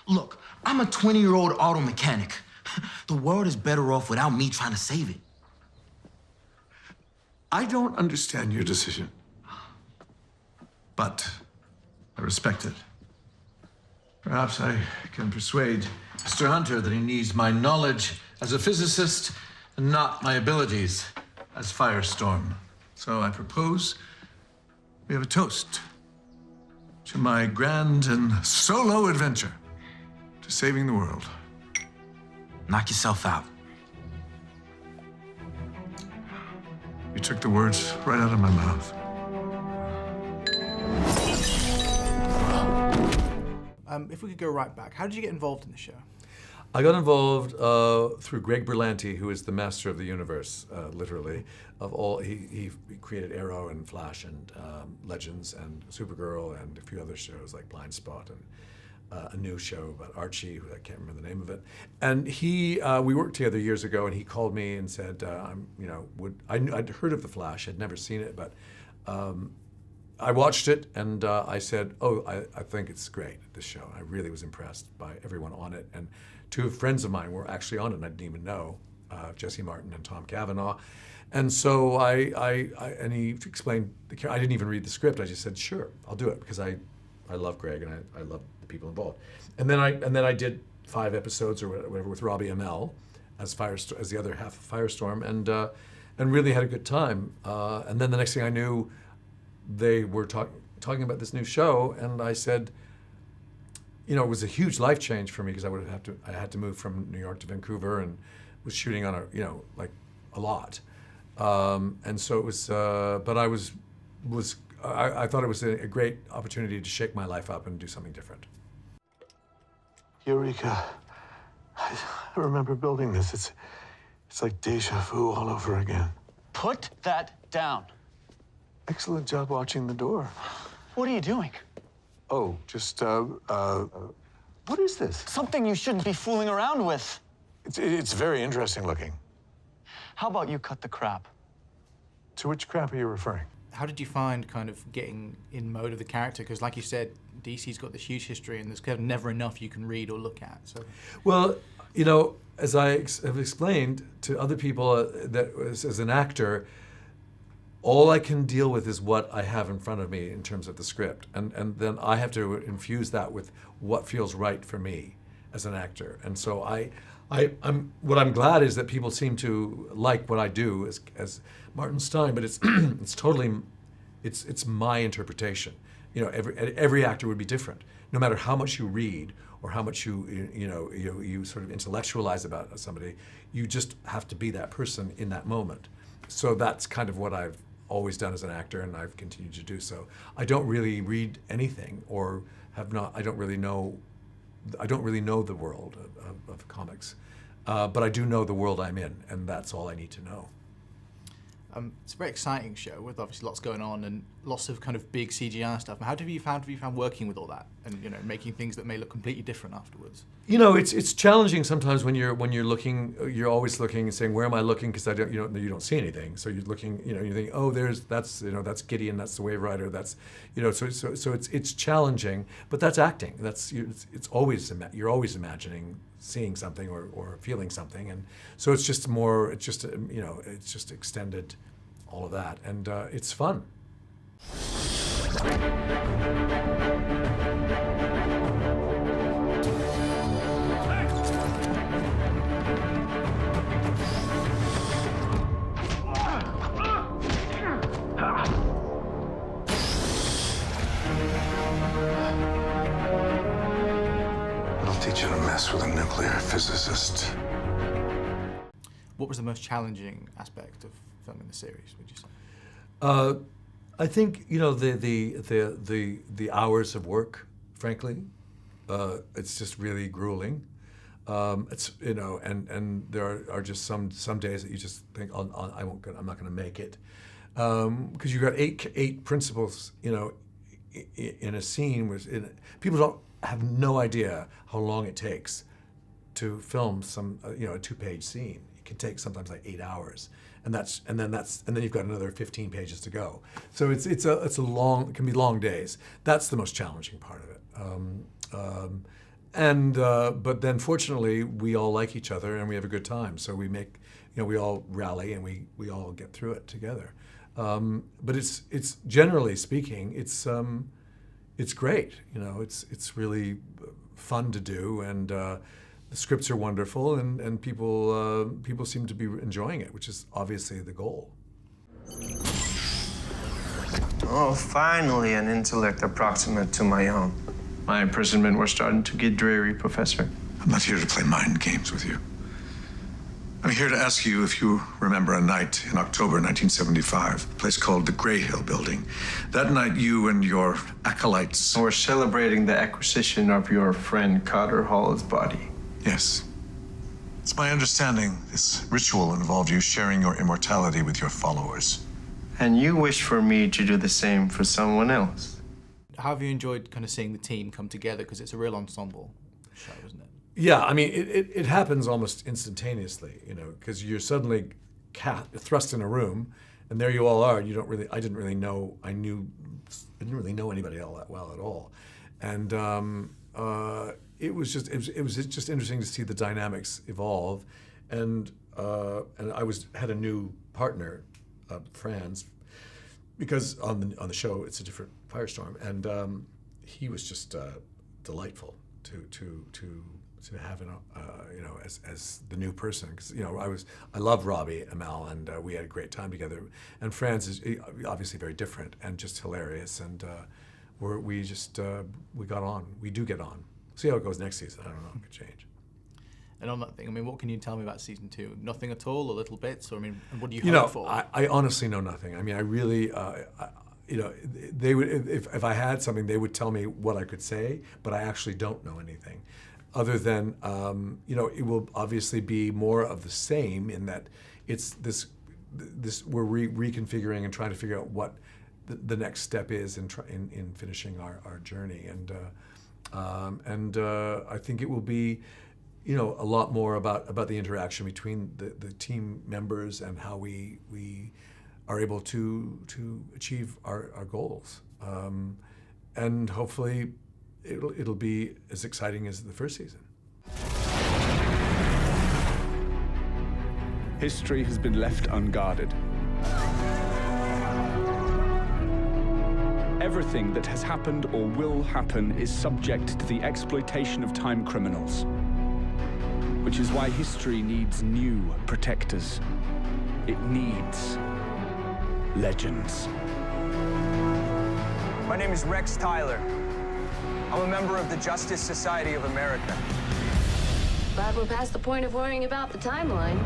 Look, I'm a 20-year-old auto mechanic. The world is better off without me trying to save it. I don't understand your decision, but I respect it. Perhaps I can persuade Mr. Hunter that he needs my knowledge as a physicist and not my abilities as Firestorm. So I propose we have a toast to my grand and solo adventure to saving the world. Knock yourself out. You took the words right out of my mouth. If we could go right back, how did you get involved in the show? I got involved through Greg Berlanti, who is the master of the universe, literally. Of all, he created Arrow and Flash and Legends and Supergirl and a few other shows like Blind Spot and a new show about Archie, who I can't remember the name of it. And we worked together years ago, and he called me and said, I'd heard of the Flash, I'd never seen it, but I watched it, and I said, I think it's great, this show. I really was impressed by everyone on it. And two friends of mine were actually on it, and I didn't even know, Jesse Martin and Tom Cavanaugh. And so and he explained, I didn't even read the script. I just said, sure, I'll do it, because I love Greg, and I love the people involved. And then I did 5 episodes or whatever with Robbie Amell as the other half of Firestorm, and really had a good time. And then the next thing I knew, they were talking about this new show, and I said, it was a huge life change for me, because I had to move from New York to Vancouver, and was shooting on a lot. And so it was, but I thought it was a great opportunity to shake my life up and do something different. Eureka. I remember building this. It's like deja vu all over again. Put that down. Excellent job watching the door. What are you doing? Oh, just, what is this? Something you shouldn't be fooling around with. It's very interesting looking. How about you cut the crap? To which crap are you referring? How did you find kind of getting in mode of the character? Because like you said, DC's got this huge history, and there's kind of never enough you can read or look at. So, well, as I have explained to other people, that as an actor, all I can deal with is what I have in front of me in terms of the script, and then I have to infuse that with what feels right for me as an actor. And so what I'm glad is that people seem to like what I do as Martin Stein, but it's it's my interpretation. Every actor would be different, no matter how much you read or how much you sort of intellectualize about somebody. You just have to be that person in that moment. So that's kind of what I've always done as an actor, and I've continued to do so. I don't really read anything, or have not. I don't really know the world of comics, but I do know the world I'm in, and that's all I need to know. It's a very exciting show with obviously lots going on and lots of kind of big CGI stuff. How have you found working with all that and making things that may look completely different afterwards? It's challenging sometimes when you're looking. You're always looking and saying, where am I looking? Because you don't see anything. So you're looking. You think, oh, that's Gideon. That's the Wave Rider. That's So it's challenging, but that's acting. It's always you're always imagining seeing something or feeling something, and so it's just extended all of that, and it's fun. I'll teach you to mess with a nuclear physicist. What was the most challenging aspect of filming the series, would you say? I think the hours of work. Frankly, it's just really grueling. It's and there are just some days that you just think, I'm not going to make it, because you've got eight principals in a scene. People have no idea how long it takes to film a 2-page scene. It can take sometimes like 8 hours. And then you've got another 15 pages to go. So it can be long days. That's the most challenging part of it. And but then fortunately we all like each other and we have a good time. So we make, we all rally and we all get through it together. But it's generally speaking, it's great. It's really fun to do, and the scripts are wonderful, and people seem to be enjoying it, which is obviously the goal. Oh, finally an intellect approximate to my own. My imprisonment was starting to get dreary, Professor. I'm not here to play mind games with you. I'm here to ask you if you remember a night in October 1975, a place called the Gray Hill Building. That night, you and your acolytes We're celebrating the acquisition of your friend Carter Hall's body. Yes. It's my understanding this ritual involved you sharing your immortality with your followers. And you wish for me to do the same for someone else. How have you enjoyed kind of seeing the team come together? Because it's a real ensemble show, isn't it? Yeah, I mean, it happens almost instantaneously, because you're suddenly thrust in a room, and there you all are. I didn't really know anybody all that well at all, and it was just interesting to see the dynamics evolve, and I had a new partner, Franz, because on the show it's a different Firestorm, and he was just delightful to have as the new person, because I love Robbie Amell, and we had a great time together. And Franz is obviously very different and just hilarious, and we got on. We do get on. See how it goes next season. I don't know. It could change. And on that thing, I mean, what can you tell me about season 2? Nothing at all, or little bits, or and what do you You hope know, for? I honestly know nothing. I mean, I really, they would, if I had something, they would tell me what I could say, but I actually don't know anything, other than, it will obviously be more of the same in that it's this we're reconfiguring and trying to figure out what the next step is in finishing our journey, and I think it will be, a lot more about the interaction between the team members and how we are able to achieve our goals, and hopefully it'll be as exciting as the first season. History has been left unguarded. Everything that has happened or will happen is subject to the exploitation of time criminals, which is why history needs new protectors. It needs legends. My name is Rex Tyler. I'm a member of the Justice Society of America. Glad we're past the point of worrying about the timeline.